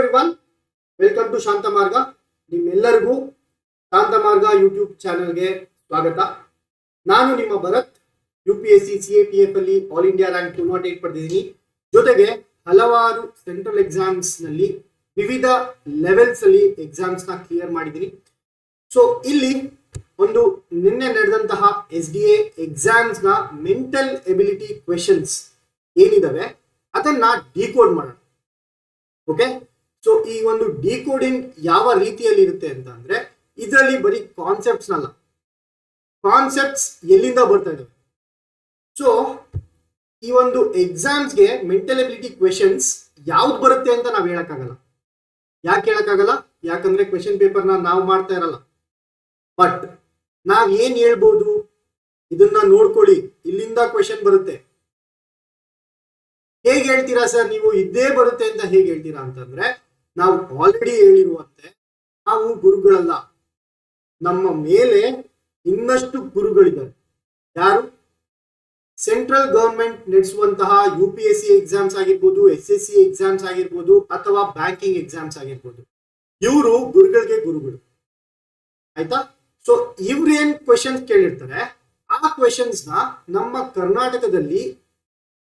Everyone, welcome to ಶಾಂತ ಮಾರ್ಗ. ನಿಮ್ಮೆಲ್ಲರಿಗೂ ಶಾಂತ ಮಾರ್ಗ ಯೂಟ್ಯೂಬ್ ಚಾನೆಲ್ಗೆ ಸ್ವಾಗತ. ನಾನು ನಿಮ್ಮ ಭರತ್. UPSC CAPF ಅಲ್ಲಿ ಆಲ್ ಇಂಡಿಯಾ ರ್ಯಾಂಕ್ 208 ಪಡೆದಿದ್ದೀನಿ. ಜೊತೆಗೆ ಹಲವಾರು ಸೆಂಟ್ರಲ್ ಎಕ್ಸಾಮ್ಸ್ ನಲ್ಲಿ ವಿವಿಧ ಲೆವೆಲ್ಸ್ ಅಲ್ಲಿ ಎಕ್ಸಾಮ್ಸ್ ನ ಕ್ಲಿಯರ್ ಮಾಡಿದ್ದೀನಿ. ಸೊ ಇಲ್ಲಿ ಒಂದು ನಿನ್ನೆ ನಡೆದಂತಹ SDA ಎಕ್ಸಾಮ್ಸ್ ನ ಮೆಂಟಲ್ ಎಬಿಲಿಟಿ ಕ್ವೆಶನ್ಸ್ ಏನಿದಾವೆ ಅದನ್ನ ಡಿಕೋಡ್ ಮಾಡೋಣ. ಓಕೆ, ಸೊ ಈ ಒಂದು ಡಿಕೋಡಿಂಗ್ ಯಾವ ರೀತಿಯಲ್ಲಿ ಇರುತ್ತೆ ಅಂತ ಅಂದ್ರೆ, ಇದರಲ್ಲಿ ಬರೀ ಕಾನ್ಸೆಪ್ಟ್ಸ್ ಅಲ್ಲ, ಕಾನ್ಸೆಪ್ಟ್ಸ್ ಎಲ್ಲಿಂದ ಬರ್ತಾ ಇದಾವೆ. ಸೊ ಈ ಒಂದು ಎಕ್ಸಾಮ್ಸ್ಗೆ ಮೆಂಟಲ್ ಎಬಿಲಿಟಿ ಕ್ವೆಶನ್ಸ್ ಯಾವ್ದು ಬರುತ್ತೆ ಅಂತ ನಾವು ಹೇಳಕ್ಕಾಗಲ್ಲ. ಯಾಕೆ ಹೇಳಕ್ಕಾಗಲ್ಲ? ಯಾಕಂದ್ರೆ ಕ್ವೆಶನ್ ಪೇಪರ್ನ ನಾವು ಮಾಡ್ತಾ ಇರಲ್ಲ. ಬಟ್ ನಾವ್ ಏನ್ ಹೇಳ್ಬೋದು, ಇದನ್ನ ನೋಡ್ಕೊಳ್ಳಿ, ಇಲ್ಲಿಂದ ಕ್ವೆಶನ್ ಬರುತ್ತೆ. ಹೇಗೆ ಹೇಳ್ತೀರಾ ಸರ್ ನೀವು, ಇದೇ ಬರುತ್ತೆ ಅಂತ ಹೇಗೆ ಹೇಳ್ತೀರಾ ಅಂತಂದ್ರೆ, ನಾವು ಆಲ್ರೆಡಿ ಹೇಳಿರುವಂತೆ ನಾವು ಗುರುಗಳಲ್ಲ, ನಮ್ಮ ಮೇಲೆ ಇನ್ನಷ್ಟು ಗುರುಗಳಿದ್ದಾರೆ. ಯಾರು? ಸೆಂಟ್ರಲ್ ಗವರ್ಮೆಂಟ್ ನಡೆಸುವಂತಹ UPSC ಎಕ್ಸಾಮ್ಸ್ ಆಗಿರ್ಬೋದು, SSC ಎಕ್ಸಾಮ್ಸ್ ಆಗಿರ್ಬೋದು, ಅಥವಾ ಬ್ಯಾಂಕಿಂಗ್ ಎಕ್ಸಾಮ್ಸ್ ಆಗಿರ್ಬೋದು. ಇವರು ಗುರುಗಳಿಗೆ ಗುರುಗಳು, ಆಯ್ತಾ? ಸೊ ಇವ್ರೇನ್ ಕ್ವೆಶನ್ಸ್ ಕೇಳಿರ್ತಾರೆ, ಆ ಕ್ವೆಶನ್ಸ್ ನ ನಮ್ಮ ಕರ್ನಾಟಕದಲ್ಲಿ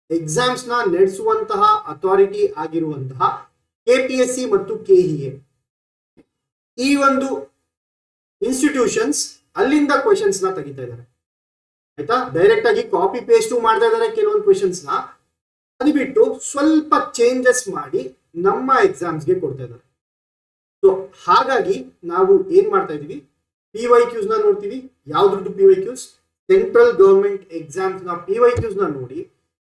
ಎಕ್ಸಾಮ್ಸ್ ನ ನಡೆಸುವಂತಹ ಅಥಾರಿಟಿ ಆಗಿರುವಂತಹ KPSC ಮತ್ತು KEA, ಈ ಒಂದು ಇನ್ಸ್ಟಿಟ್ಯೂಷನ್ಸ್ ಅಲ್ಲಿಂದ ಕ್ವೆಶನ್ಸ್ ನ ತೆಗಿತಾ ಇದ್ದಾರೆ. ಆಯ್ತಾ? ಡೈರೆಕ್ಟ್ ಆಗಿ ಕಾಪಿ ಪೇಸ್ಟ್ ಮಾಡ್ತಾ ಇದ್ದಾರೆ ಕೆಲವೊಂದು ಕ್ವೆಶನ್ಸ್ ನ, ಅದು ಬಿಟ್ಟು ಸ್ವಲ್ಪ ಚೇಂಜಸ್ ಮಾಡಿ ನಮ್ಮ ಎಕ್ಸಾಮ್ಸ್ಗೆ ಕೊಡ್ತಾ ಇದ್ದಾರೆ. ಸೊ ಹಾಗಾಗಿ ನಾವು ಏನ್ ಮಾಡ್ತಾ ಇದೀವಿ, PYQs ನ ನೋಡ್ತೀವಿ. ಯಾವ್ದು PYQs? ಸೆಂಟ್ರಲ್ ಗವರ್ಮೆಂಟ್ ಎಕ್ಸಾಮ್ಸ್ ನ PYQs ನ ನೋಡಿ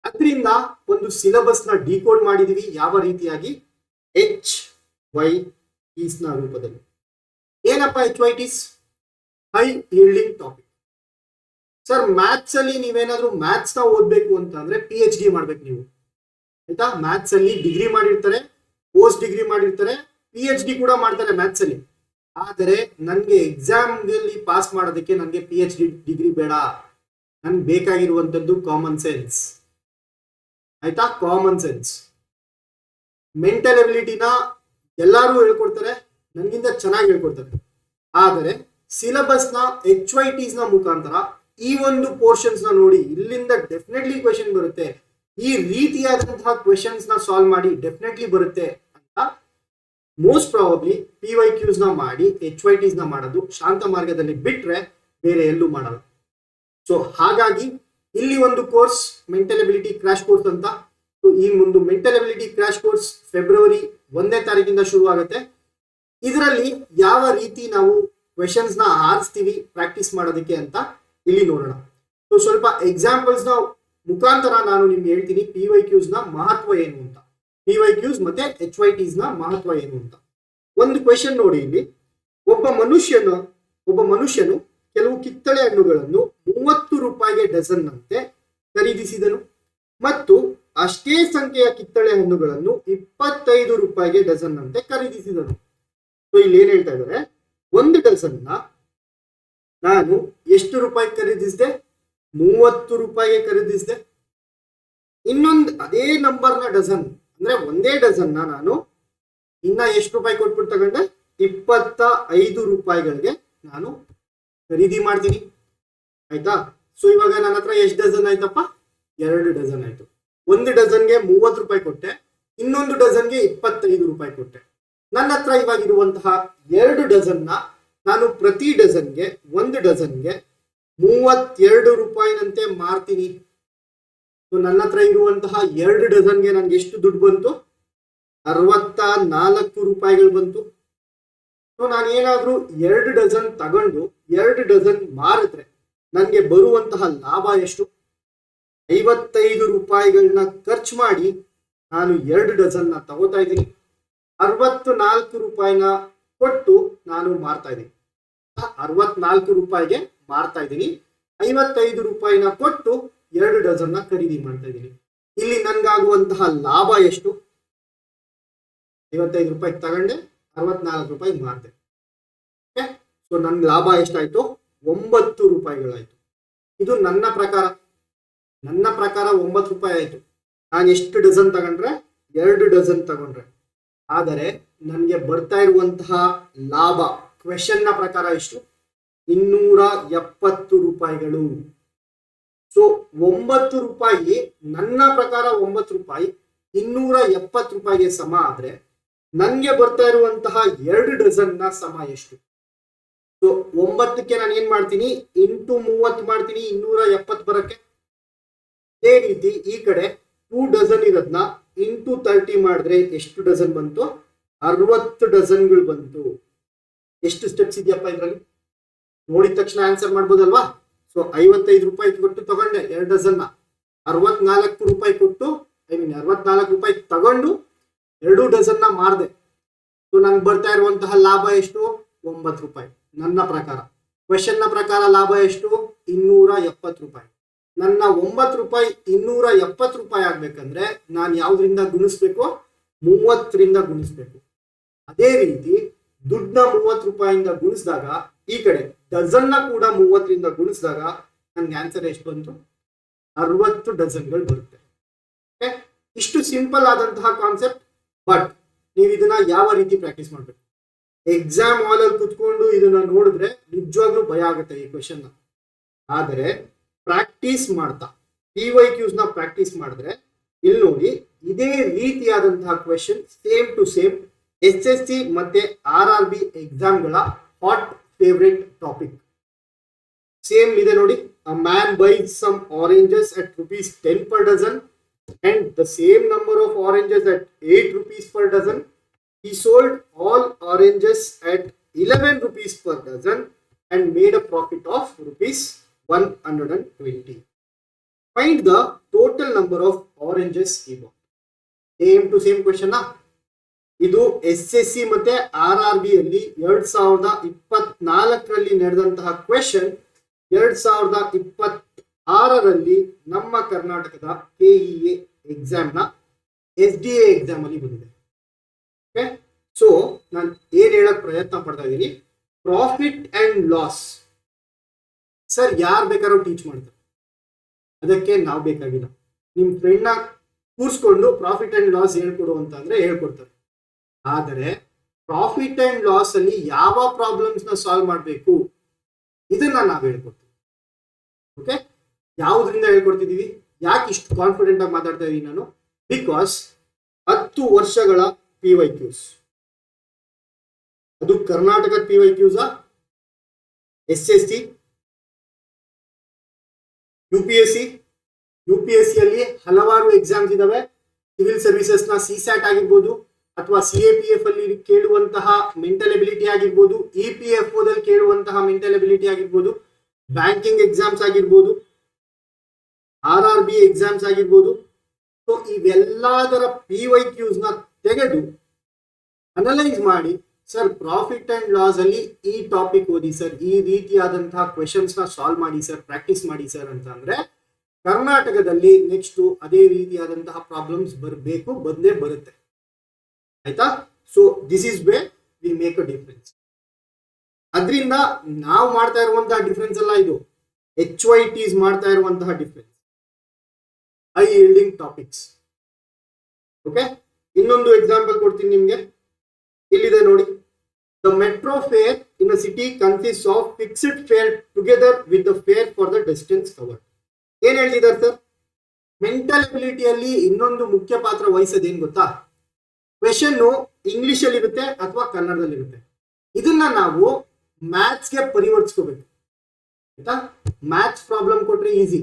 ಅದರಿಂದ ಒಂದು ಸಿಲೆಬಸ್ ನ ಡಿಕೋಡ್ ಮಾಡಿದೀವಿ. ಯಾವ ರೀತಿಯಾಗಿ? HYTs ನ ರೂಪದಲ್ಲಿ. ಏನಪ್ಪ HYTs? High ಯೀಲ್ಡಿಂಗ್ topic. Sir maths ಅಲ್ಲಿ ನೀವೇನಾದ್ರೂ ಮ್ಯಾಥ್ಸ್ ನ ಓದ್ಬೇಕು ಅಂತ ಅಂದ್ರೆ PhD ಮಾಡ್ಬೇಕು ನೀವು, ಆಯ್ತಾ? ಮ್ಯಾಥ್ಸ್ ಅಲ್ಲಿ ಡಿಗ್ರಿ ಮಾಡಿರ್ತಾರೆ, ಪೋಸ್ಟ್ ಡಿಗ್ರಿ ಮಾಡಿರ್ತಾರೆ, PhD ಕೂಡ ಮಾಡ್ತಾರೆ ಮ್ಯಾಥ್ಸ್ ಅಲ್ಲಿ. ಆದರೆ ನನ್ಗೆ ಎಕ್ಸಾಮ್ ಅಲ್ಲಿ ಪಾಸ್ ಮಾಡೋದಕ್ಕೆ ನನ್ಗೆ PhD ಡಿಗ್ರಿ ಬೇಡ, ನನ್ಗೆ ಬೇಕಾಗಿರುವಂತದ್ದು ಕಾಮನ್ ಸೆನ್ಸ್. ಆಯ್ತಾ? Common sense. ಮೆಂಟಲ್ ಎಬಿಲಿಟಿನ ಎಲ್ಲರೂ ಹೇಳ್ಕೊಡ್ತಾರೆ, ನನ್ಗಿಂತ ಚೆನ್ನಾಗಿ ಹೇಳ್ಕೊಡ್ತಾರೆ. ಆದರೆ ಸಿಲೆಬಸ್ ನ HYTs ನ ಮುಖಾಂತರ ಈ ಒಂದು ಪೋರ್ಷನ್ಸ್ ನ ನೋಡಿ, ಇಲ್ಲಿಂದ ಡೆಫಿನೆಟ್ಲಿ ಕ್ವೆಶನ್ ಬರುತ್ತೆ, ಈ ರೀತಿಯಾದಂತಹ ಕ್ವೆಶನ್ಸ್ ನ ಸಾಲ್ವ್ ಮಾಡಿ ಡೆಫಿನೆಟ್ಲಿ ಬರುತ್ತೆ ಅಂತ ಮೋಸ್ಟ್ ಪ್ರಾಬಬ್ಲಿ PYQs ನ ಮಾಡಿ HYTs ನ ಮಾಡೋದು ಶಾಂತ ಮಾರ್ಗದಲ್ಲಿ ಬಿಟ್ರೆ ಬೇರೆ ಎಲ್ಲೂ ಮಾಡಲ್ಲ. ಸೊ ಹಾಗಾಗಿ ಇಲ್ಲಿ ಒಂದು course mental ability crash course ಅಂತ. ಸೊ ಈ ಒಂದು mental ability crash course February 1ನೇ ತಾರೀಕಿಂದ ಶುರು ಆಗುತ್ತೆ. ಇದರಲ್ಲಿ ಯಾವ ರೀತಿ ನಾವು ಕ್ವೆಶನ್ಸ್ ನ ಆರಿಸ್ತೀವಿ ಪ್ರಾಕ್ಟೀಸ್ ಮಾಡೋದಕ್ಕೆ ಅಂತ ಇಲ್ಲಿ ನೋಡೋಣ. ಸೊ ಸ್ವಲ್ಪ ಎಕ್ಸಾಂಪಲ್ಸ್ ನ ಮುಖಾಂತರ ನಾನು ನಿಮ್ಗೆ ಹೇಳ್ತೀನಿ PYQs ನ ಮಹತ್ವ ಏನು ಅಂತ, PYQs ಮತ್ತೆ HYTs ನ ಮಹತ್ವ ಏನು ಅಂತ. ಒಂದು ಕ್ವೆಶನ್ ನೋಡಿ ಇಲ್ಲಿ, ಒಬ್ಬ ಮನುಷ್ಯನು ಕೆಲವು ಕಿತ್ತಳೆ ಹಣ್ಣುಗಳನ್ನು 30 ರೂಪಾಯಿಗೆ ಡಜನ್ ನಂತೆ ಖರೀದಿಸಿದನು ಮತ್ತು ಅಷ್ಟೇ ಸಂಖ್ಯೆಯ ಕಿತ್ತಳೆ ಹಣ್ಣುಗಳನ್ನು 25 ರೂಪಾಯಿಗೆ ಡಜನ್ ನಂತೆ ಖರೀದಿಸಿದನು. ಸೊ ಇಲ್ಲಿ ಏನ್ ಹೇಳ್ತಾ ಇದ್ದಾರೆ, ಒಂದು ಡಜನ್ ನಾನು ಎಷ್ಟು ರೂಪಾಯಿ ಖರೀದಿಸಿದೆ? 30 ರೂಪಾಯಿಗೆ ಖರೀದಿಸಿದೆ. ಇನ್ನೊಂದು ಅದೇ ನಂಬರ್ನ ಡಜನ್ ಅಂದ್ರೆ ಒಂದೇ ಡಜನ್ ನಾನು ಇನ್ನ ಎಷ್ಟು ರೂಪಾಯಿ ಕೊಟ್ಬಿಟ್ಟು ತಗೊಂಡೆ? 25 ರೂಪಾಯಿಗಳಿಗೆ ನಾನು ಖರೀದಿ ಮಾಡ್ತೀನಿ. ಆಯ್ತಾ? ಸೊ ಇವಾಗ ನನ್ನ ಹತ್ರ ಎಷ್ಟು ಡಜನ್ ಆಯ್ತಪ್ಪ? 2 ಡಜನ್ ಆಯ್ತು. ಒಂದು ಡಜನ್ಗೆ 30 ರೂಪಾಯಿ ಕೊಟ್ಟೆ, ಇನ್ನೊಂದು ಡಜನ್ಗೆ 25 ರೂಪಾಯಿ ಕೊಟ್ಟೆ. ನನ್ನ ಹತ್ರ ಇವಾಗ ಇರುವಂತಹ 2 ಡಜನ್ನ ನಾನು ಪ್ರತಿ ಡಜನ್ಗೆ, ಒಂದು ಡಜನ್ಗೆ 32 ರೂಪಾಯಿನಂತೆ ಮಾರ್ತೀನಿ. ಸೊ ನನ್ನ ಹತ್ರ ಇರುವಂತಹ 2 ಡಜನ್ಗೆ ನನ್ಗೆ ಎಷ್ಟು ದುಡ್ಡು ಬಂತು? 64 ರೂಪಾಯಿಗಳು ಬಂತು. ಸೊ ನಾನು ಏನಾದ್ರೂ 2 ಡಜನ್ ತಗೊಂಡು 2 ಡಜನ್ ಮಾರಿದ್ರೆ ನನಗೆ ಬರುವಂತಹ ಲಾಭ ಎಷ್ಟು? 55 ರೂಪಾಯಿಗಳನ್ನ ಖರ್ಚು ಮಾಡಿ ನಾನು 2 ಡಜನ್ನ ತಗೋತಾ ಇದ್ದೀನಿ. 64 ರೂಪಾಯಿನ ಕೊಟ್ಟು ನಾನು ಮಾರ್ತಾ ಇದ್ದೀನಿ. 64 ರೂಪಾಯಿಗೆ ಮಾರ್ತಾ ಇದ್ದೀನಿ, 55 ರೂಪಾಯಿನ ಕೊಟ್ಟು 2 ಡಜನ್ನ ಖರೀದಿ ಮಾಡ್ತಾ ಇದ್ದೀನಿ. ಇಲ್ಲಿ ನನ್ಗಾಗುವಂತಹ ಲಾಭ ಎಷ್ಟು? 55 ರೂಪಾಯಿ ತಗೊಂಡೆ, 64 ರೂಪಾಯಿ ಮಾರ್ತೆ. ಸೊ ನನ್ ಲಾಭ ಎಷ್ಟಾಯ್ತು? 9 ರೂಪಾಯಿಗಳಾಯ್ತು. ಇದು ನನ್ನ ಪ್ರಕಾರ 9 ರೂಪಾಯಿ ಆಯ್ತು. ನಾನು ಎಷ್ಟು ಡಜನ್ ತಗೊಂಡ್ರೆ? 2 ಡಜನ್ ತಗೊಂಡ್ರೆ ಆದರೆ ನನಗೆ ಬರ್ತಾ ಇರುವಂತಹ ಲಾಭ ಕ್ವೆಶನ್ ನ ಪ್ರಕಾರ ಎಷ್ಟು? 270 ರೂಪಾಯಿಗಳು. ಸೊ 9 ರೂಪಾಯಿ ನನ್ನ ಪ್ರಕಾರ 9 ರೂಪಾಯಿ 270 ರೂಪಾಯಿಗೆ ಸಮ ಆದ್ರೆ ನನ್ಗೆ ಬರ್ತಾ ಇರುವಂತಹ 2 ಡಜನ್ನ ಸಮ ಎಷ್ಟು? ಸೊ 9ಕ್ಕೆ ನಾನು ಏನ್ ಮಾಡ್ತೀನಿ, ಇಂಟು 30 ಮಾಡ್ತೀನಿ 270 ಬರಕ್ಕೆ. ಅದೇ ರೀತಿ ಈ ಕಡೆ 2 ಡಜನ್ ಇರೋದ್ನ ಇಂಟು 30 ಮಾಡಿದ್ರೆ ಎಷ್ಟು ಡಜನ್ ಬಂತು? 60 ಡಜನ್ಗಳು ಬಂತು. ಎಷ್ಟು ಸ್ಟೆಪ್ಸ್ ಇದೆಯಪ್ಪ ಇದರಲ್ಲಿ? ನೋಡಿದ ತಕ್ಷಣ ಆನ್ಸರ್ ಮಾಡ್ಬೋದಲ್ವಾ? ಸೊ 55 ರೂಪಾಯಿ ಕೊಟ್ಟು ತಗೊಂಡೆ 2 ಡಜನ್ನ, 64 ರೂಪಾಯಿ ಕೊಟ್ಟು 64 ರೂಪಾಯಿ ತಗೊಂಡು 2 ಡಜನ್ನ ಮಾರ್ದೆ. ಸೊ ನನ್ಗೆ ಬರ್ತಾ ಇರುವಂತಹ ಲಾಭ ಎಷ್ಟು? 9 ರೂಪಾಯಿ. ನನ್ನ ಪ್ರಕಾರ ಕ್ವೆಶನ್ ನ ಪ್ರಕಾರ ಲಾಭ ಎಷ್ಟು? 270 ರೂಪಾಯಿ. ನನ್ನ 9 ರೂಪಾಯಿ 270 ರೂಪಾಯಿ ಆಗ್ಬೇಕಂದ್ರೆ ನಾನು ಯಾವ್ದ್ರಿಂದ ಗುಣಿಸ್ಬೇಕು? 30ರಿಂದ ಗುಣಿಸ್ಬೇಕು. ಅದೇ ರೀತಿ ದುಡ್ಡನ್ನ 30 ರೂಪಾಯಿಂದ ಗುಣಿಸಿದಾಗ ಈ ಕಡೆ ಡಜನ್ನ ಕೂಡ 30ರಿಂದ ಗುಣಿಸಿದಾಗ ನನ್ಗೆ ಆನ್ಸರ್ ಎಷ್ಟು ಬಂತು? 60 ಡಜನ್ಗಳು ಬರುತ್ತೆ. ಇಷ್ಟು ಸಿಂಪಲ್ ಆದಂತಹ ಕಾನ್ಸೆಪ್ಟ್. ಬಟ್ ನೀವು ಇದನ್ನ ಯಾವ ರೀತಿ ಪ್ರಾಕ್ಟೀಸ್ ಮಾಡ್ಬೇಕು? ಎಕ್ಸಾಮ್ ಹಾಲ್ ಅಲ್ಲಿ ಕುತ್ಕೊಂಡು ಇದನ್ನ ನೋಡಿದ್ರೆ ನಿಜವಾಗ್ಲೂ ಭಯ ಆಗುತ್ತೆ ಈ ಕ್ವೆಶನ್. ಆದರೆ ಪ್ರಾಕ್ಟೀಸ್ ಮಾಡ್ತಾ PYQs ನ ಪ್ರಾಕ್ಟೀಸ್ ಮಾಡಿದ್ರೆ ಇಲ್ಲಿ ನೋಡಿ ಇದೇ ರೀತಿಯಾದಂತಹ question same to same SSC ಮತ್ತೆ RRB ಎಕ್ಸಾಮ್ಗಳ ಹಾಟ್ ಫೇವರೇಟ್ ಟಾಪಿಕ್ ಸೇಮ್ ಇದೆ ನೋಡಿ. A man buys some oranges at ₹10 per dozen and the same number of oranges at ₹8 per dozen. He sold all oranges at ₹11 per dozen and made a profit of ₹120. Find the total number of oranges he bought. Same to same question. ಇದು SSC ಮತ್ತೆ RRB ಅಲ್ಲಿ 2024ರಲ್ಲಿ ನಡೆದಂತಹ question 2026ರಲ್ಲಿ ನಮ್ಮ ಕರ್ನಾಟಕದ KEA exam ನ SDA exam ಅಲ್ಲಿ ಬಂದಿದೆ. Okay, so ನಾನು ಏನ್ ಹೇಳಕ್ ಪ್ರಯತ್ನ ಪಡ್ತಾ ಇದ್ದೀನಿ, ಪ್ರಾಫಿಟ್ ಅಂಡ್ ಲಾಸ್ ಸರ್ ಯಾರು ಬೇಕಾದ್ರೂ ಟೀಚ್ ಮಾಡ್ತಾರೆ, ಅದಕ್ಕೆ ನಾವು ಬೇಕಾಗಿಲ್ಲ. ನಿಮ್ ಫ್ರೆಂಡ್ ನ ಕೂರಿಸ್ಕೊಂಡು ಪ್ರಾಫಿಟ್ ಅಂಡ್ ಲಾಸ್ ಹೇಳ್ಕೊಡು ಅಂತ ಅಂದ್ರೆ ಹೇಳ್ಕೊಡ್ತಾರೆ. ಆದರೆ ಪ್ರಾಫಿಟ್ ಅಂಡ್ ಲಾಸ್ ಅಲ್ಲಿ ಯಾವ ಪ್ರಾಬ್ಲಮ್ಸ್ ನ ಸಾಲ್ವ್ ಮಾಡಬೇಕು ಇದನ್ನ ನಾವು ಹೇಳ್ಕೊಡ್ತೀವಿ. ಓಕೆ, ಯಾವುದರಿಂದ ಹೇಳ್ಕೊಡ್ತಿದೀವಿ? ಯಾಕೆ ಇಷ್ಟು ಕಾನ್ಫಿಡೆಂಟ್ ಆಗಿ ಮಾತಾಡ್ತಾ ಇದೀನಿ ನಾನು? ಬಿಕಾಸ್ 10 ವರ್ಷಗಳ PYQs, ಅದು ಕರ್ನಾಟಕದ PYQs, SSC, UPSC ಅಲ್ಲಿ ಹಲವಾರು ಎಕ್ಸಾಮ್ಸ್ ಇದಾವೆ. ಸಿವಿಲ್ ಸರ್ವಿಸಸ್ ನ CSAT ಆಗಿರ್ಬೋದು, ಅಥವಾ CAPF ಅಲ್ಲಿ ಕೇಳುವಂತಹ ಮೆಂಟಲ್ ಎಬಿಲಿಟಿ ಆಗಿರ್ಬೋದು, EPFO ದಲ್ಲಿ ಕೇಳುವಂತಹ ಮೆಂಟಲ್ ಎಬಿಲಿಟಿ ಆಗಿರ್ಬೋದು, ಬ್ಯಾಂಕಿಂಗ್ ಎಕ್ಸಾಮ್ಸ್ ಆಗಿರ್ಬೋದು, RRB ಎಕ್ಸಾಮ್ಸ್ ಆಗಿರ್ಬೋದು. ಸೊ ಇವೆಲ್ಲದರ PYQs ನ ತೆಗೆದು ಅನಲೈಸ್ ಮಾಡಿ, ಸರ್ ಪ್ರಾಫಿಟ್ ಅಂಡ್ ಲಾಸ್ ಅಲ್ಲಿ ಈ ಟಾಪಿಕ್ ಓದಿ ಸರ್, ಈ ರೀತಿಯಾದಂತಹ ಕ್ವೆಶನ್ಸ್ ನ ಸಾಲ್ವ್ ಮಾಡಿ ಸರ್, ಪ್ರಾಕ್ಟೀಸ್ ಮಾಡಿ ಸರ್ ಅಂತ ಅಂದ್ರೆ ಕರ್ನಾಟಕದಲ್ಲಿ ನೆಕ್ಸ್ಟ್ ಅದೇ ರೀತಿಯಾದಂತಹ ಪ್ರಾಬ್ಲಮ್ಸ್ ಬರಬೇಕು, ಬಂದೇ ಬರುತ್ತೆ. ಆಯ್ತಾ? So this is way we make a difference. ಅದರಿಂದ ನಾವು ಮಾಡ್ತಾ ಇರುವಂತಹ ಡಿಫರೆನ್ಸ್ ಅಲ್ಲ ಇದು, HYTs ಮಾಡ್ತಾ ಇರುವಂತಹ ಡಿಫರೆನ್ಸ್, ಹೈ ಯೀಲ್ಡಿಂಗ್ ಟಾಪಿಕ್ಸ್. ಓಕೆ, ಇನ್ನೊಂದು ಎಕ್ಸಾಂಪಲ್ ಕೊಡ್ತೀನಿ ನಿಮ್ಗೆ. ಇಲ್ಲಿದೆ ನೋಡಿ, the metro fair in a city consist of fixed fair together with the fair for the distance covered. ಏನ್ ಹೇಳ್ತಿದ್ದಾರೆ ಸರ್? ಮೆಂಟಲ್ ಎಬಿಲಿಟಿಯಲ್ಲಿ ಇನ್ನೊಂದು ಮುಖ್ಯ ಪಾತ್ರ ವಹಿಸೋದು ಏನ್ ಗೊತ್ತಾ? ಕ್ವೆಶನ್ ಇಂಗ್ಲಿಷ್ ಅಲ್ಲಿ ಇರುತ್ತೆ ಅಥವಾ ಕನ್ನಡದಲ್ಲಿ ಇರುತ್ತೆ. ಇದನ್ನ ನಾವು ಮ್ಯಾಥ್ಸ್ಗೆ ಪರಿವರ್ತಿಸ್ಕೋಬೇಕು. ಆಯ್ತಾ? ಮ್ಯಾಥ್ಸ್ ಪ್ರಾಬ್ಲಮ್ ಕೊಟ್ರೆ ಈಸಿ,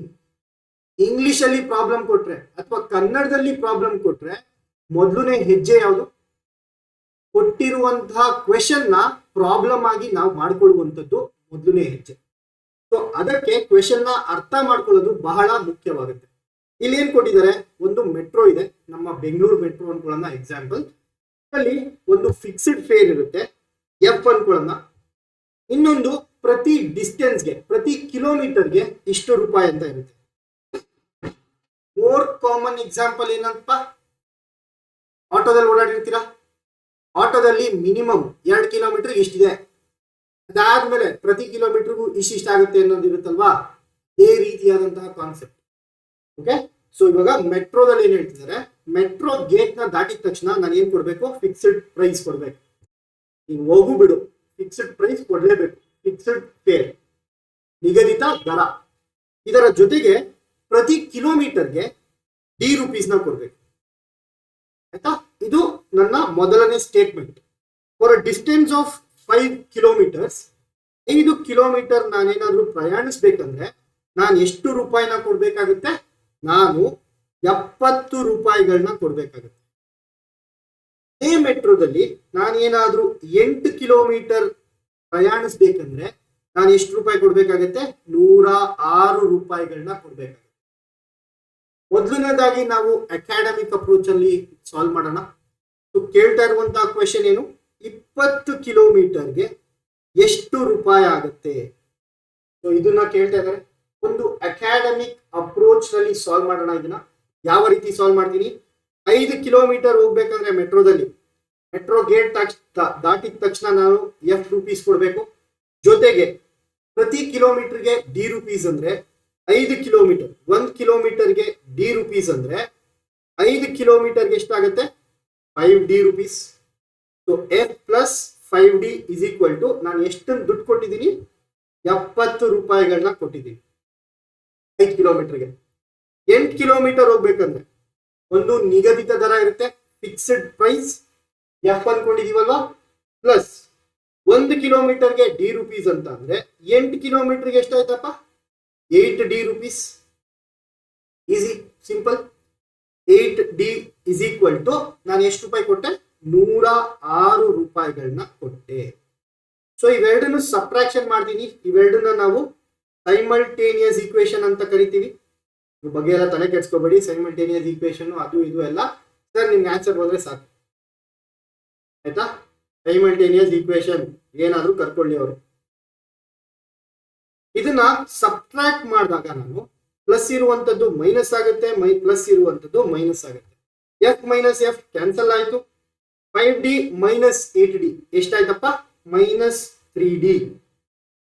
ಇಂಗ್ಲಿಷ್ ಅಲ್ಲಿ ಪ್ರಾಬ್ಲಮ್ ಕೊಟ್ರೆ ಅಥವಾ ಕನ್ನಡದಲ್ಲಿ ಪ್ರಾಬ್ಲಮ್ ಕೊಟ್ರೆ ಮೊದಲನೇ ಹೆಜ್ಜೆ ಯಾವುದು? ಕೊಟ್ಟಿರುವಂತಹ ಕ್ವೆಶನ್ ನ ಪ್ರಾಬ್ಲಮ್ ಆಗಿ ನಾವು ಮಾಡ್ಕೊಳ್ಳುವಂಥದ್ದು ಮೊದಲನೇ ಹೆಜ್ಜೆ. ಸೊ ಅದಕ್ಕೆ ಕ್ವೆಶನ್ ನ ಅರ್ಥ ಮಾಡ್ಕೊಳ್ಳೋದು ಬಹಳ ಮುಖ್ಯವಾಗುತ್ತೆ. ಇಲ್ಲಿ ಏನ್ ಕೊಟ್ಟಿದ್ದಾರೆ? ಒಂದು ಮೆಟ್ರೋ ಇದೆ, ನಮ್ಮ ಬೆಂಗಳೂರು ಮೆಟ್ರೋ ಅನ್ಕೊಳ್ಳೋಣ ಎಕ್ಸಾಂಪಲ್. ಅಲ್ಲಿ ಒಂದು ಫಿಕ್ಸ್ಡ್ ಫೇರ್ ಇರುತ್ತೆ F ಅನ್ಕೊಳ್ಳೋಣ. ಇನ್ನೊಂದು ಪ್ರತಿ ಡಿಸ್ಟೆನ್ಸ್ಗೆ, ಪ್ರತಿ ಕಿಲೋಮೀಟರ್ಗೆ ಇಷ್ಟು ರೂಪಾಯಿ ಅಂತ ಇರುತ್ತೆ. ಮೋರ್ ಕಾಮನ್ ಎಕ್ಸಾಂಪಲ್ ಏನಂತ? ಆಟೋದಲ್ಲಿ ಓಡಾಡಿರ್ತೀರಾ, ಆಟೋದಲ್ಲಿ ಮಿನಿಮಮ್ 2 ಕಿಲೋಮೀಟರ್ ಇಷ್ಟಿದೆ, ಅದಾದ್ಮೇಲೆ ಪ್ರತಿ ಕಿಲೋಮೀಟರ್ಗೂ ಇಷ್ಟಾಗುತ್ತೆ ಅನ್ನೋದು ಇರುತ್ತಲ್ವಾ? ಅದೇ ರೀತಿಯಾದಂತಹ ಕಾನ್ಸೆಪ್ಟ್. ಓಕೆ, ಸೊ ಇವಾಗ ಮೆಟ್ರೋದಲ್ಲಿ ಏನ್ ಹೇಳ್ತಿದ್ದಾರೆ? ಮೆಟ್ರೋ ಗೇಟ್ ನ ದಾಟಿದ ತಕ್ಷಣ ನಾನು ಏನ್ ಕೊಡ್ಬೇಕು? ಫಿಕ್ಸ್ಡ್ ಪ್ರೈಸ್ ಕೊಡ್ಬೇಕು. ನೀನು ಹೋಗು ಬಿಡು, ಫಿಕ್ಸ್ಡ್ ಪ್ರೈಸ್ ಕೊಡ್ಲೇಬೇಕು. ಫಿಕ್ಸ್ಡ್ ಫೇರ್, ನಿಗದಿತ ದರ. ಇದರ ಜೊತೆಗೆ ಪ್ರತಿ ಕಿಲೋಮೀಟರ್ಗೆ ₹D ನ ಕೊಡ್ಬೇಕು. ಆಯ್ತಾ? ಇದು ನನ್ನ ಮೊದಲನೇ statement. For a distance of 5 kilometres, 5 kilometre ನಾನೇನಾದ್ರೂ ಪ್ರಯಾಣಿಸ್ಬೇಕಂದ್ರೆ ನಾನು ಎಷ್ಟು ರೂಪಾಯಿನ ಕೊಡ್ಬೇಕಾಗುತ್ತೆ? ನಾನು ₹70 ಕೊಡ್ಬೇಕಾಗುತ್ತೆ. ಅದೇ ಮೆಟ್ರೋದಲ್ಲಿ ನಾನೇನಾದ್ರೂ 8 ಕಿಲೋಮೀಟರ್ ಪ್ರಯಾಣಿಸ್ಬೇಕಂದ್ರೆ ನಾನು ಎಷ್ಟು ರೂಪಾಯಿ ಕೊಡ್ಬೇಕಾಗತ್ತೆ? ₹106 ಕೊಡ್ಬೇಕಾಗುತ್ತೆ. ಮೊದಲನೇದಾಗಿ ನಾವು ಅಕಾಡೆಮಿಕ್ ಅಪ್ರೋಚ್ ಅಲ್ಲಿ ಸಾಲ್ವ್ ಮಾಡೋಣ. ಕೇಳ್ತಾ ಇರುವಂತಹ ಕ್ವೆಶನ್ ಏನು? 20 ಕಿಲೋಮೀಟರ್ಗೆ ಎಷ್ಟು ರೂಪಾಯಿ ಆಗುತ್ತೆ? ಸೊ ಇದನ್ನ ಕೇಳ್ತಾ ಇದ್ದಾರೆ. ಒಂದು ಅಕಾಡೆಮಿಕ್ ಅಪ್ರೋಚ್ ನಲ್ಲಿ ಸಾಲ್ವ್ ಮಾಡೋಣ. ಇದನ್ನ ಯಾವ ರೀತಿ ಸಾಲ್ವ್ ಮಾಡ್ತೀನಿ? 5 ಕಿಲೋಮೀಟರ್ ಹೋಗ್ಬೇಕಂದ್ರೆ ಮೆಟ್ರೋದಲ್ಲಿ ಮೆಟ್ರೋ ಗೇಟ್ ದಾಟಿದ ತಕ್ಷಣ ನಾನು ₹F ಕೊಡ್ಬೇಕು. ಜೊತೆಗೆ ಪ್ರತಿ ಕಿಲೋಮೀಟರ್ಗೆ ₹D ಅಂದ್ರೆ 5 ಕಿಲೋಮೀಟರ್, 1 ಕಿಲೋಮೀಟರ್ಗೆ ₹D ಅಂದ್ರೆ 5 ಕಿಲೋಮೀಟರ್ಗೆ ಎಷ್ಟಾಗುತ್ತೆ? ₹5D. So F plus 5D is equal to ನಾನು ಎಷ್ಟನ್ನು ದುಡ್ಡು ಕೊಟ್ಟಿದ್ದೀನಿ? ₹70 ಕೊಟ್ಟಿದ್ದೀನಿ 5 ಕಿಲೋಮೀಟರ್ಗೆ. 8 ಕಿಲೋಮೀಟರ್ ಹೋಗ್ಬೇಕಂದ್ರೆ ಒಂದು ನಿಗದಿತ ದರ ಇರುತ್ತೆ, ಫಿಕ್ಸ್ಡ್ ಪ್ರೈಸ್ F ಅನ್ಕೊಂಡಿದೀವಲ್ವಾ, ಪ್ಲಸ್ 1 ಕಿಲೋಮೀಟರ್ಗೆ ₹D ಅಂತ ಅಂದ್ರೆ 8 ಕಿಲೋಮೀಟರ್ಗೆ ಎಷ್ಟಾಯ್ತಪ್ಪ? ₹8D. Easy, simple. 8D is equal to ನಾನು ಎಷ್ಟು ರೂಪಾಯಿ ಕೊಟ್ಟೆ? ₹106 ಕೊಟ್ಟೆ. ಸೊ ಇವೆರಡನ್ನು ಸಬ್ಟ್ರಾಕ್ಷನ್ ಮಾಡ್ತೀನಿ. ಇವೆರಡನ್ನ ನಾವು ಸೈಮಲ್ಟೇನಿಯಸ್ ಈಕ್ವೇಶನ್ ಅಂತ ಕರಿತೀವಿ. ಇದ್ರ ಬಗ್ಗೆ ಎಲ್ಲ ತಲೆ ಕೆಡ್ಸ್ಕೋಬೇಡಿ. ಸೈಮಲ್ಟೇನಿಯಸ್ ಈಕ್ವೇಶನ್ ಅದು ಇದು ಎಲ್ಲ ಸರ್ ನಿಮ್ಗೆ ಆನ್ಸರ್ ಹೋದ್ರೆ ಸಾಕು. ಆಯ್ತಾ? ಸೈಮಲ್ಟೇನಿಯಸ್ ಈಕ್ವೇಶನ್ ಏನಾದ್ರೂ ಕರ್ಕೊಳ್ಳಿ ಅವರು. ಇದನ್ನ ಸಬ್ಟ್ರಾಕ್ಟ್ ಮಾಡಿದಾಗ ನಾನು ಪ್ಲಸ್ ಇರುವಂತದ್ದು ಮೈನಸ್ ಆಗುತ್ತೆ, ಪ್ಲಸ್ ಇರುವಂತದ್ದು ಮೈನಸ್ ಆಗುತ್ತೆ. F ಮೈನಸ್ F ಕ್ಯಾನ್ಸಲ್ ಆಯ್ತು. 5D ಮೈನಸ್ 8D ಎಷ್ಟಾಯ್ತಪ್ಪ? -3D